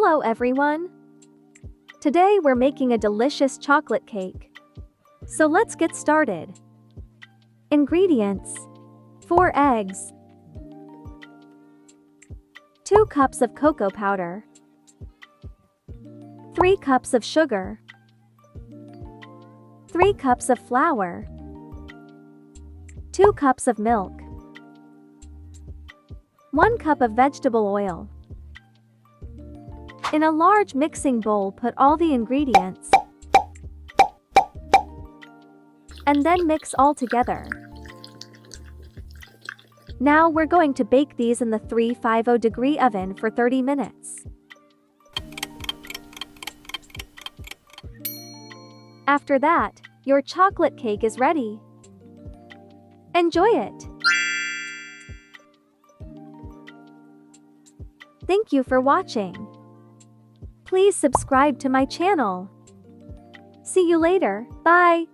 Hello everyone! Today we're making a delicious chocolate cake. So let's get started. Ingredients: 4 eggs, 2 cups of cocoa powder, 3 cups of sugar, 3 cups of flour, 2 cups of milk, 1 cup of vegetable oil. In a large mixing bowl, put all the ingredients and then mix all together. Now we're going to bake these in the 350-degree oven for 30 minutes. After that, your chocolate cake is ready. Enjoy it! Thank you for watching. Please subscribe to my channel. See you later. Bye.